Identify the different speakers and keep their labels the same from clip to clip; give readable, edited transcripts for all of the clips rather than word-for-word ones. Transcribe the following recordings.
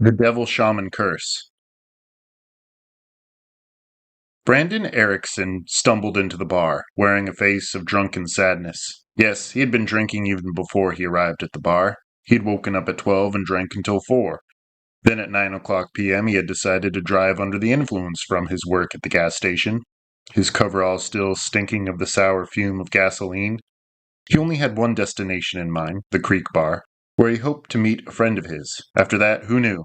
Speaker 1: The Devil Shaman Curse. Brandon Erickson stumbled into the bar, wearing a face of drunken sadness. Yes, he had been drinking even before he arrived at the bar. He'd woken up at 12 and drank until 4. Then at 9 o'clock p.m. he had decided to drive under the influence from his work at the gas station, his coveralls still stinking of the sour fume of gasoline. He only had one destination in mind, the Creek Bar, where he hoped to meet a friend of his. After that, who knew?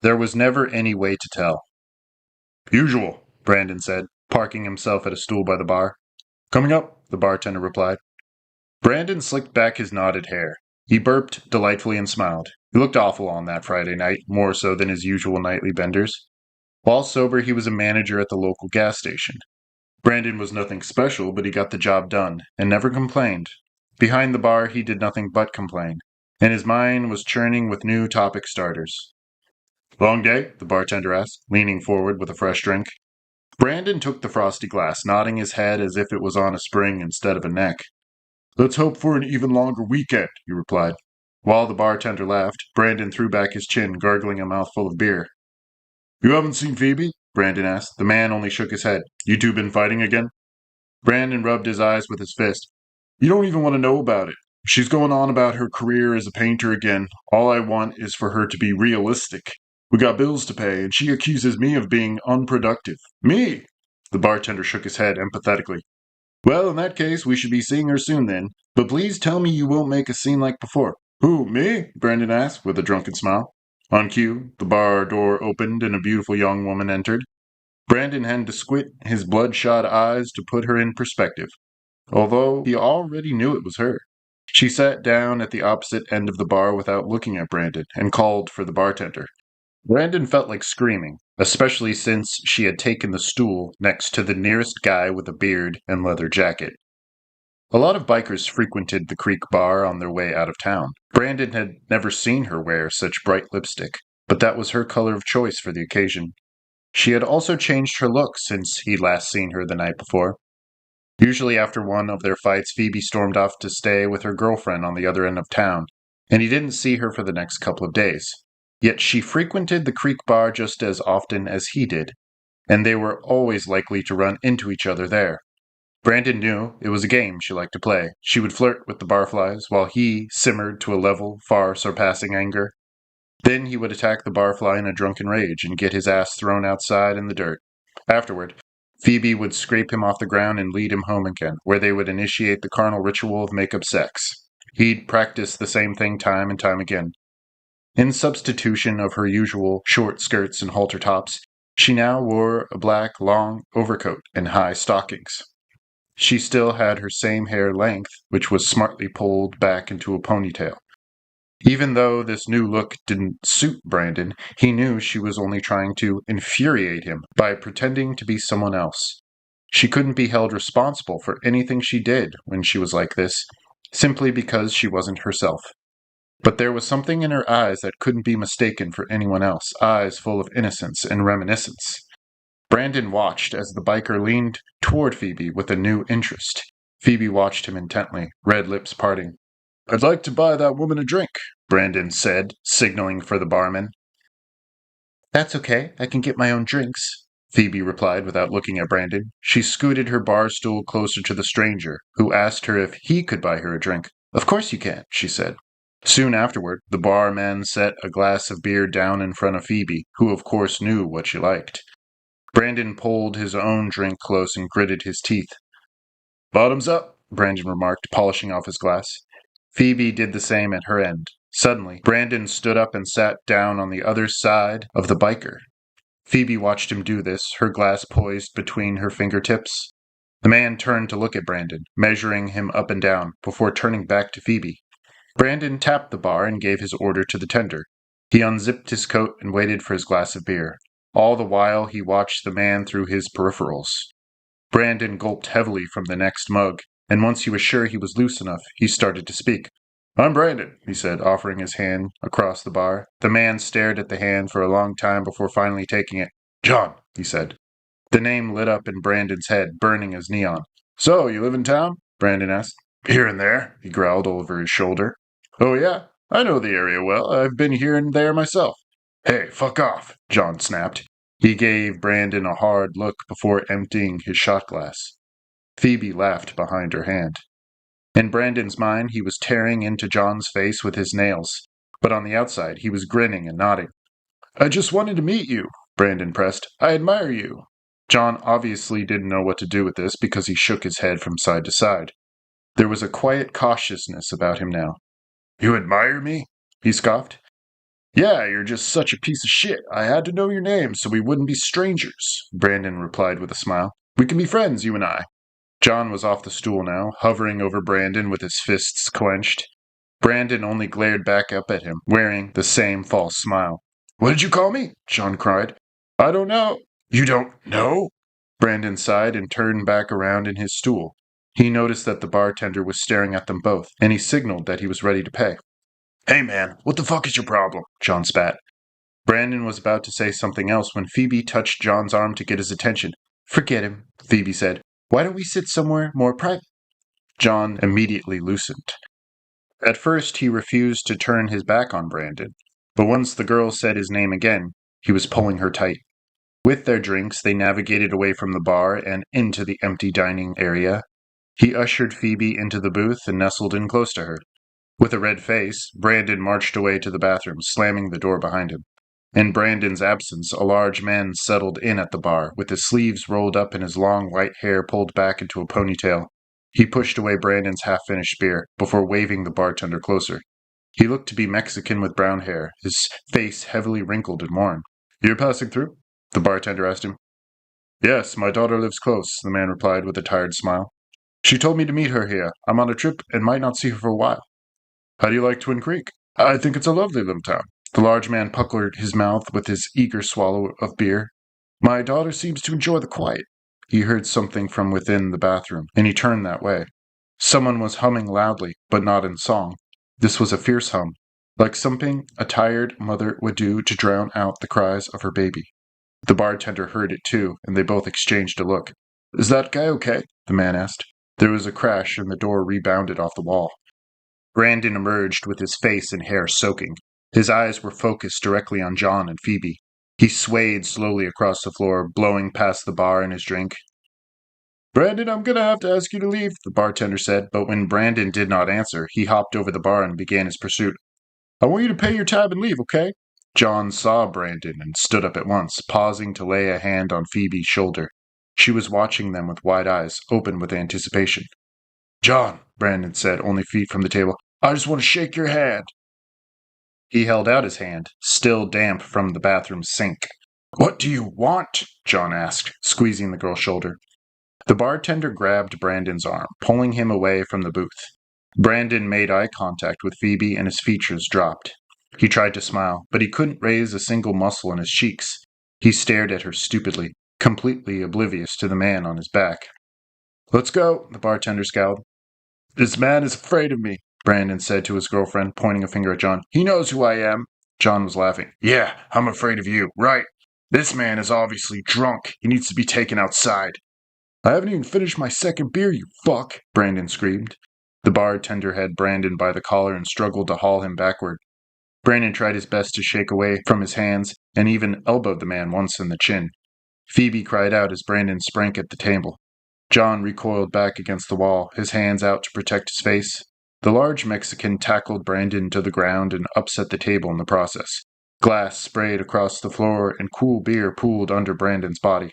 Speaker 1: There was never any way to tell. "Usual," Brandon said, parking himself at a stool by the bar. "Coming up," the bartender replied. Brandon slicked back his knotted hair. He burped delightfully and smiled. He looked awful on that Friday night, more so than his usual nightly benders. While sober, he was a manager at the local gas station. Brandon was nothing special, but he got the job done, and never complained. Behind the bar, he did nothing but complain, and his mind was churning with new topic starters. "Long day?" the bartender asked, leaning forward with a fresh drink. Brandon took the frosty glass, nodding his head as if it was on a spring instead of a neck. "Let's hope for an even longer weekend," he replied. While the bartender laughed, Brandon threw back his chin, gargling a mouthful of beer. "You haven't seen Phoebe?" Brandon asked. The man only shook his head. "You two been fighting again?" Brandon rubbed his eyes with his fist. "You don't even want to know about it. She's going on about her career as a painter again. All I want is for her to be realistic. We got bills to pay, and she accuses me of being unproductive." "Me?" The bartender shook his head empathetically. "Well, in that case, we should be seeing her soon then. But please tell me you won't make a scene like before." "Who, me?" Brandon asked, with a drunken smile. On cue, the bar door opened and a beautiful young woman entered. Brandon had to squint his bloodshot eyes to put her in perspective, although he already knew it was her. She sat down at the opposite end of the bar without looking at Brandon and called for the bartender. Brandon felt like screaming, especially since she had taken the stool next to the nearest guy with a beard and leather jacket. A lot of bikers frequented the Creek Bar on their way out of town. Brandon had never seen her wear such bright lipstick, but that was her color of choice for the occasion. She had also changed her look since he'd last seen her the night before. Usually after one of their fights, Phoebe stormed off to stay with her girlfriend on the other end of town, and he didn't see her for the next couple of days. Yet she frequented the Creek Bar just as often as he did, and they were always likely to run into each other there. Brandon knew it was a game she liked to play. She would flirt with the barflies, while he simmered to a level far surpassing anger. Then he would attack the barfly in a drunken rage and get his ass thrown outside in the dirt. Afterward, Phoebe would scrape him off the ground and lead him home again, where they would initiate the carnal ritual of make-up sex. He'd practice the same thing time and time again. In substitution of her usual short skirts and halter tops, she now wore a black, long overcoat and high stockings. She still had her same hair length, which was smartly pulled back into a ponytail. Even though this new look didn't suit Brandon, he knew she was only trying to infuriate him by pretending to be someone else. She couldn't be held responsible for anything she did when she was like this, simply because she wasn't herself. But there was something in her eyes that couldn't be mistaken for anyone else, eyes full of innocence and reminiscence. Brandon watched as the biker leaned toward Phoebe with a new interest. Phoebe watched him intently, red lips parting. "I'd like to buy that woman a drink," Brandon said, signaling for the barman. "That's okay, I can get my own drinks," Phoebe replied without looking at Brandon. She scooted her bar stool closer to the stranger, who asked her if he could buy her a drink. "Of course you can," she said. Soon afterward, the barman set a glass of beer down in front of Phoebe, who of course knew what she liked. Brandon pulled his own drink close and gritted his teeth. "Bottoms up," Brandon remarked, polishing off his glass. Phoebe did the same at her end. Suddenly, Brandon stood up and sat down on the other side of the biker. Phoebe watched him do this, her glass poised between her fingertips. The man turned to look at Brandon, measuring him up and down, before turning back to Phoebe. Brandon tapped the bar and gave his order to the tender. He unzipped his coat and waited for his glass of beer. All the while, he watched the man through his peripherals. Brandon gulped heavily from the next mug, and once he was sure he was loose enough, he started to speak. "I'm Brandon," he said, offering his hand across the bar. The man stared at the hand for a long time before finally taking it. "John," he said. The name lit up in Brandon's head, burning as neon. "So, you live in town?" Brandon asked. "Here and there," he growled over his shoulder. "Oh yeah? I know the area well. I've been here and there myself." Hey, fuck off, John snapped. He gave Brandon a hard look before emptying his shot glass. Phoebe laughed behind her hand. In Brandon's mind, he was tearing into John's face with his nails, but on the outside, he was grinning and nodding. I just wanted to meet you, Brandon pressed. I admire you. John obviously didn't know what to do with this because he shook his head from side to side. There was a quiet cautiousness about him now. You admire me? He scoffed. Yeah, you're just such a piece of shit. I had to know your name so we wouldn't be strangers, Brandon replied with a smile. We can be friends, you and I. John was off the stool now, hovering over Brandon with his fists clenched. Brandon only glared back up at him, wearing the same false smile. What did you call me? John cried. I don't know. You don't know? Brandon sighed and turned back around in his stool. He noticed that the bartender was staring at them both, and he signaled that he was ready to pay. Hey man, what the fuck is your problem? John spat. Brandon was about to say something else when Phoebe touched John's arm to get his attention. Forget him, Phoebe said. Why don't we sit somewhere more private? John immediately loosened. At first, he refused to turn his back on Brandon, but once the girl said his name again, he was pulling her tight. With their drinks, they navigated away from the bar and into the empty dining area. He ushered Phoebe into the booth and nestled in close to her. With a red face, Brandon marched away to the bathroom, slamming the door behind him. In Brandon's absence, a large man settled in at the bar, with his sleeves rolled up and his long white hair pulled back into a ponytail. He pushed away Brandon's half-finished beer, before waving the bartender closer. He looked to be Mexican with brown hair, his face heavily wrinkled and worn. You're passing through? The bartender asked him. Yes, my daughter lives close, the man replied with a tired smile. She told me to meet her here. I'm on a trip and might not see her for a while. How do you like Twin Creek? I think it's a lovely little town. The large man puckered his mouth with his eager swallow of beer. My daughter seems to enjoy the quiet. He heard something from within the bathroom, and he turned that way. Someone was humming loudly, but not in song. This was a fierce hum, like something a tired mother would do to drown out the cries of her baby. The bartender heard it too, and they both exchanged a look. Is that guy okay? The man asked. There was a crash, and the door rebounded off the wall. Brandon emerged with his face and hair soaking. His eyes were focused directly on John and Phoebe. He swayed slowly across the floor, blowing past the bar and his drink. Brandon, I'm gonna have to ask you to leave, the bartender said, but when Brandon did not answer, he hopped over the bar and began his pursuit. I want you to pay your tab and leave, okay? John saw Brandon and stood up at once, pausing to lay a hand on Phoebe's shoulder. She was watching them with wide eyes, open with anticipation. John, Brandon said, only feet from the table, I just want to shake your hand. He held out his hand, still damp from the bathroom sink. What do you want? John asked, squeezing the girl's shoulder. The bartender grabbed Brandon's arm, pulling him away from the booth. Brandon made eye contact with Phoebe and his features dropped. He tried to smile, but he couldn't raise a single muscle in his cheeks. He stared at her stupidly, completely oblivious to the man on his back. Let's go, the bartender scowled. This man is afraid of me, Brandon said to his girlfriend, pointing a finger at John. He knows who I am. John was laughing. Yeah, I'm afraid of you, right? This man is obviously drunk. He needs to be taken outside. I haven't even finished my second beer, you fuck, Brandon screamed. The bartender had Brandon by the collar and struggled to haul him backward. Brandon tried his best to shake away from his hands and even elbowed the man once in the chin. Phoebe cried out as Brandon sprang at the table. John recoiled back against the wall, his hands out to protect his face. The large Mexican tackled Brandon to the ground and upset the table in the process. Glass sprayed across the floor and cool beer pooled under Brandon's body.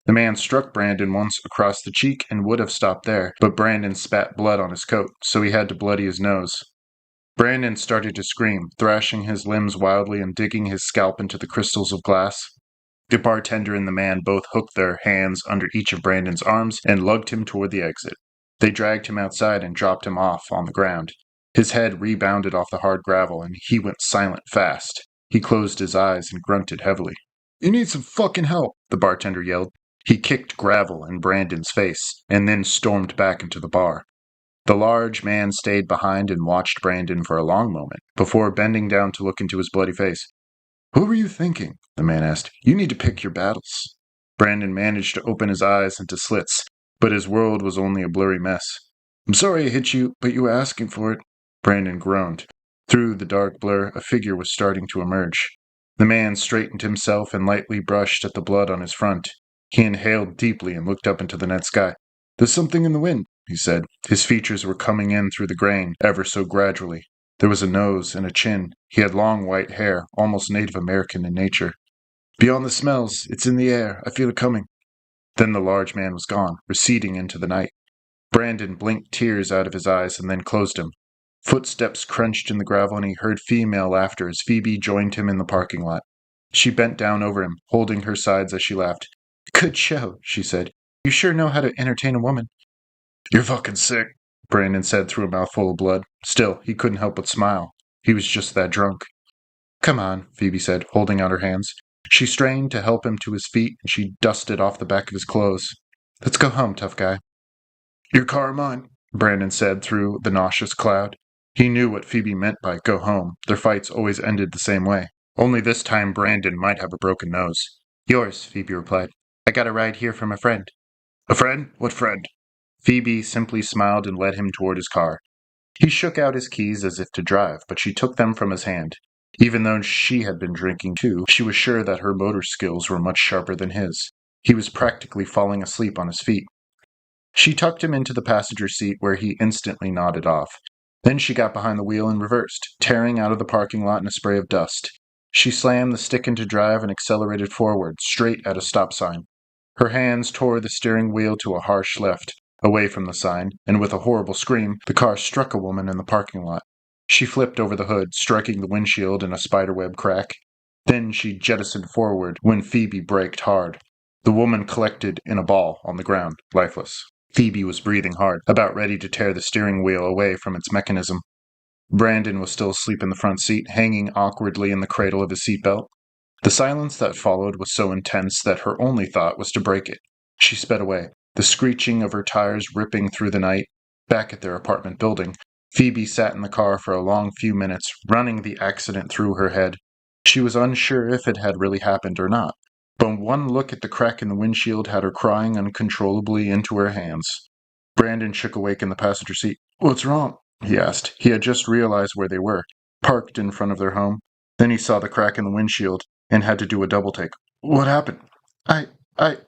Speaker 1: The man struck Brandon once across the cheek and would have stopped there, but Brandon spat blood on his coat, so he had to bloody his nose. Brandon started to scream, thrashing his limbs wildly and digging his scalp into the crystals of glass. The bartender and the man both hooked their hands under each of Brandon's arms and lugged him toward the exit. They dragged him outside and dropped him off on the ground. His head rebounded off the hard gravel, and he went silent fast. He closed his eyes and grunted heavily. You need some fucking help, the bartender yelled. He kicked gravel in Brandon's face, and then stormed back into the bar. The large man stayed behind and watched Brandon for a long moment, before bending down to look into his bloody face. Who were you thinking? The man asked. You need to pick your battles. Brandon managed to open his eyes into slits, but his world was only a blurry mess. I'm sorry I hit you, but you were asking for it. Brandon groaned. Through the dark blur, a figure was starting to emerge. The man straightened himself and lightly brushed at the blood on his front. He inhaled deeply and looked up into the night sky. "There's something in the wind," he said. His features were coming in through the grain, ever so gradually. There was a nose and a chin. He had long white hair, almost Native American in nature. "Beyond the smells, it's in the air. I feel it coming." Then the large man was gone, receding into the night. Brandon blinked tears out of his eyes and then closed them. Footsteps crunched in the gravel, and he heard female laughter as Phoebe joined him in the parking lot. She bent down over him, holding her sides as she laughed. "Good show," she said. "You sure know how to entertain a woman." "You're fucking sick," Brandon said through a mouthful of blood. Still, he couldn't help but smile. He was just that drunk. "Come on," Phoebe said, holding out her hands. She strained to help him to his feet, and she dusted off the back of his clothes. "Let's go home, tough guy." "Your car or mine," Brandon said through the nauseous cloud. He knew what Phoebe meant by go home. Their fights always ended the same way. Only this time Brandon might have a broken nose. "Yours," Phoebe replied. "I got a ride here from a friend." "A friend? What friend?" Phoebe simply smiled and led him toward his car. He shook out his keys as if to drive, but she took them from his hand. Even though she had been drinking too, she was sure that her motor skills were much sharper than his. He was practically falling asleep on his feet. She tucked him into the passenger seat where he instantly nodded off. Then she got behind the wheel and reversed, tearing out of the parking lot in a spray of dust. She slammed the stick into drive and accelerated forward, straight at a stop sign. Her hands tore the steering wheel to a harsh left, away from the sign, and with a horrible scream, the car struck a woman in the parking lot. She flipped over the hood, striking the windshield in a spiderweb crack. Then she jettisoned forward when Phoebe braked hard. The woman collected in a ball on the ground, lifeless. Phoebe was breathing hard, about ready to tear the steering wheel away from its mechanism. Brandon was still asleep in the front seat, hanging awkwardly in the cradle of his seatbelt. The silence that followed was so intense that her only thought was to break it. She sped away, the screeching of her tires ripping through the night. Back at their apartment building, Phoebe sat in the car for a long few minutes, running the accident through her head. She was unsure if it had really happened or not, but one look at the crack in the windshield had her crying uncontrollably into her hands. Brandon shook awake in the passenger seat. "What's wrong?" he asked. He had just realized where they were, parked in front of their home. Then he saw the crack in the windshield and had to do a double take. "What happened?"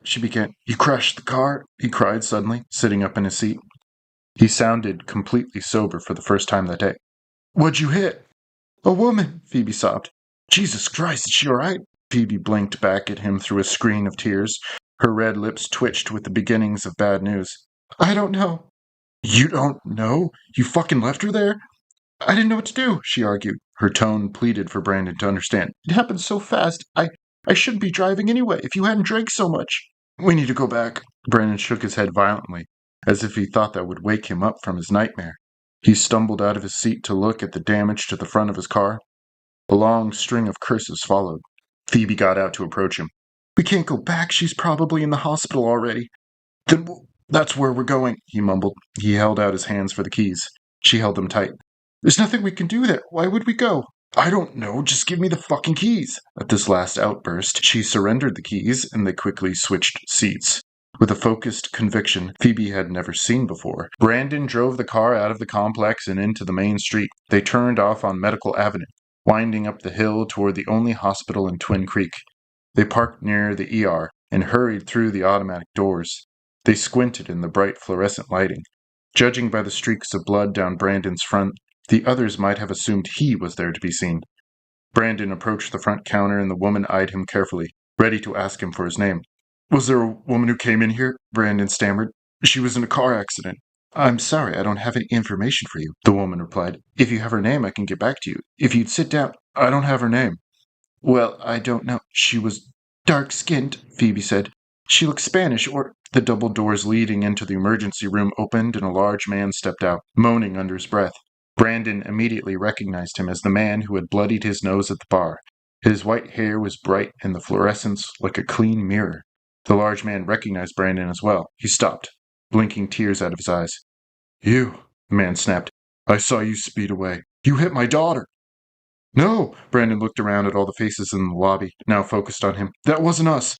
Speaker 1: She began. "You crashed the car?" he cried suddenly, sitting up in his seat. He sounded completely sober for the first time that day. "What'd you hit?" "A woman," Phoebe sobbed. "Jesus Christ, is she all right?" Phoebe blinked back at him through a screen of tears. Her red lips twitched with the beginnings of bad news. "I don't know." "You don't know? You fucking left her there?" "I didn't know what to do," she argued. Her tone pleaded for Brandon to understand. "It happened so fast. I shouldn't be driving anyway if you hadn't drank so much." "We need to go back." Brandon shook his head violently, as if he thought that would wake him up from his nightmare. He stumbled out of his seat to look at the damage to the front of his car. A long string of curses followed. Phoebe got out to approach him. "We can't go back. She's probably in the hospital already." "Then that's where we're going," he mumbled. He held out his hands for the keys. She held them tight. "There's nothing we can do there. Why would we go?" "I don't know. Just give me the fucking keys." At this last outburst, she surrendered the keys, and they quickly switched seats. With a focused conviction Phoebe had never seen before, Brandon drove the car out of the complex and into the main street. They turned off on Medical Avenue, winding up the hill toward the only hospital in Twin Creek. They parked near the ER and hurried through the automatic doors. They squinted in the bright fluorescent lighting. Judging by the streaks of blood down Brandon's front, the others might have assumed he was there to be seen. Brandon approached the front counter and the woman eyed him carefully, ready to ask him for his name. "Was there a woman who came in here?" Brandon stammered. "She was in a car accident." "I'm sorry, I don't have any information for you," the woman replied. "If you have her name, I can get back to you. If you'd sit down." "I don't have her name." "Well, I don't know. She was dark-skinned," Phoebe said. "She looked Spanish, or—" The double doors leading into the emergency room opened and a large man stepped out, moaning under his breath. Brandon immediately recognized him as the man who had bloodied his nose at the bar. His white hair was bright in the fluorescence like a clean mirror. The large man recognized Brandon as well. He stopped, blinking tears out of his eyes. "You," the man snapped. "I saw you speed away. You hit my daughter." "No!" Brandon looked around at all the faces in the lobby, now focused on him. "That wasn't us.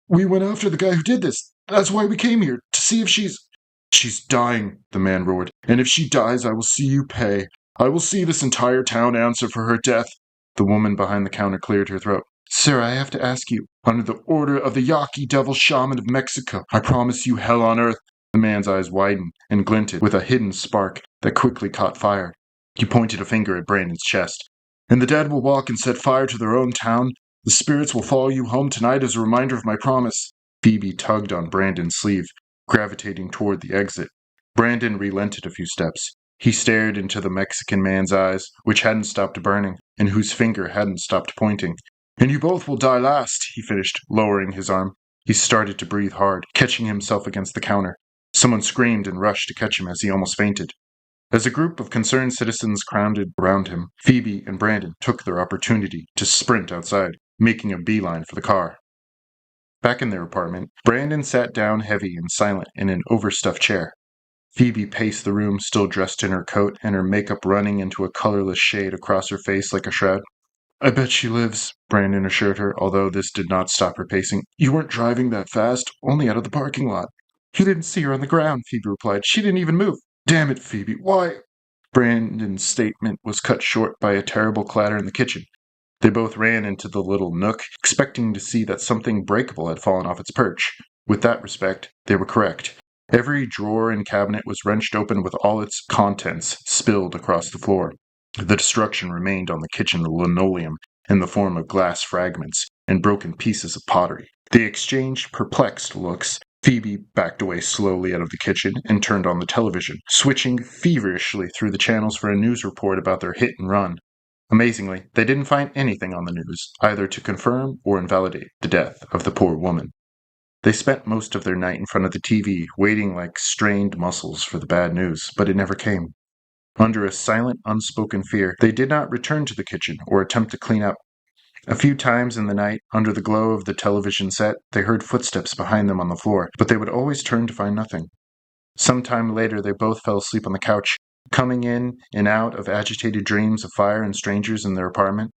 Speaker 1: We went after the guy who did this. That's why we came here, to see if she's—" "She's dying," the man roared. "And if she dies, I will see you pay. I will see this entire town answer for her death." The woman behind the counter cleared her throat. Sir, I have to ask you, under the order of the Yaqui Devil Shaman of Mexico, I promise you hell on earth. The man's eyes widened and glinted with a hidden spark that quickly caught fire. He pointed a finger at Brandon's chest. And the dead will walk and set fire to their own town. The spirits will follow you home tonight as a reminder of my promise. Phoebe tugged on Brandon's sleeve, gravitating toward the exit. Brandon relented a few steps. He stared into the Mexican man's eyes, which hadn't stopped burning, and whose finger hadn't stopped pointing. And you both will die last, he finished, lowering his arm. He started to breathe hard, catching himself against the counter. Someone screamed and rushed to catch him as he almost fainted. As a group of concerned citizens crowded around him, Phoebe and Brandon took their opportunity to sprint outside, making a beeline for the car. Back in their apartment, Brandon sat down heavy and silent in an overstuffed chair. Phoebe paced the room, still dressed in her coat and her makeup running into a colorless shade across her face like a shroud. I bet she lives, Brandon assured her, although this did not stop her pacing. You weren't driving that fast, only out of the parking lot. He didn't see her on the ground, Phoebe replied. She didn't even move. Damn it, Phoebe, why? Brandon's statement was cut short by a terrible clatter in the kitchen. They both ran into the little nook, expecting to see that something breakable had fallen off its perch. With that respect, they were correct. Every drawer and cabinet was wrenched open with all its contents spilled across the floor. The destruction remained on the kitchen linoleum in the form of glass fragments and broken pieces of pottery. They exchanged perplexed looks. Phoebe backed away slowly out of the kitchen and turned on the television, switching feverishly through the channels for a news report about their hit and run. Amazingly, they didn't find anything on the news, either to confirm or invalidate the death of the poor woman. They spent most of their night in front of the TV, waiting like strained muscles for the bad news, but it never came. Under a silent, unspoken fear, they did not return to the kitchen or attempt to clean up. A few times in the night, under the glow of the television set, they heard footsteps behind them on the floor, but they would always turn to find nothing. Some time later, they both fell asleep on the couch, coming in and out of agitated dreams of fire and strangers in their apartment.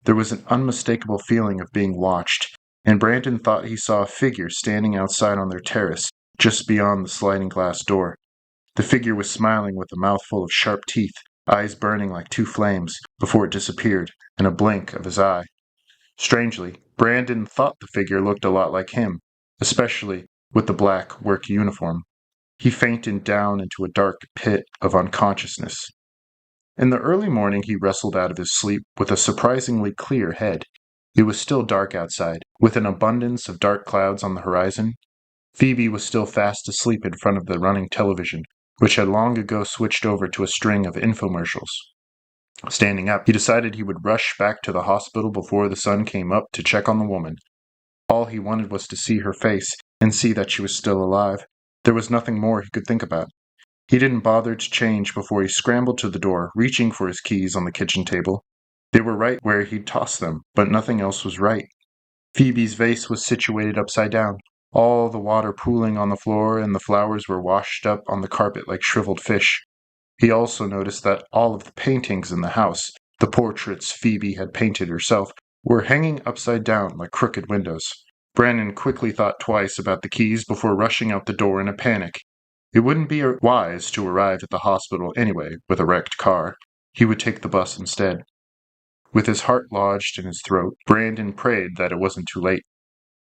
Speaker 1: There was an unmistakable feeling of being watched, and Brandon thought he saw a figure standing outside on their terrace, just beyond the sliding glass door. The figure was smiling with a mouthful of sharp teeth, eyes burning like two flames, before it disappeared in a blink of his eye. Strangely, Brandon thought the figure looked a lot like him, especially with the black work uniform. He fainted down into a dark pit of unconsciousness. In the early morning he wrestled out of his sleep with a surprisingly clear head. It was still dark outside, with an abundance of dark clouds on the horizon. Phoebe was still fast asleep in front of the running television, which had long ago switched over to a string of infomercials. Standing up, he decided he would rush back to the hospital before the sun came up to check on the woman. All he wanted was to see her face and see that she was still alive. There was nothing more he could think about. He didn't bother to change before he scrambled to the door, reaching for his keys on the kitchen table. They were right where he'd tossed them, but nothing else was right. Phoebe's vase was situated upside down, all the water pooling on the floor, and the flowers were washed up on the carpet like shriveled fish. He also noticed that all of the paintings in the house, the portraits Phoebe had painted herself, were hanging upside down like crooked windows. Brandon quickly thought twice about the keys before rushing out the door in a panic. It wouldn't be wise to arrive at the hospital anyway with a wrecked car. He would take the bus instead. With his heart lodged in his throat, Brandon prayed that it wasn't too late.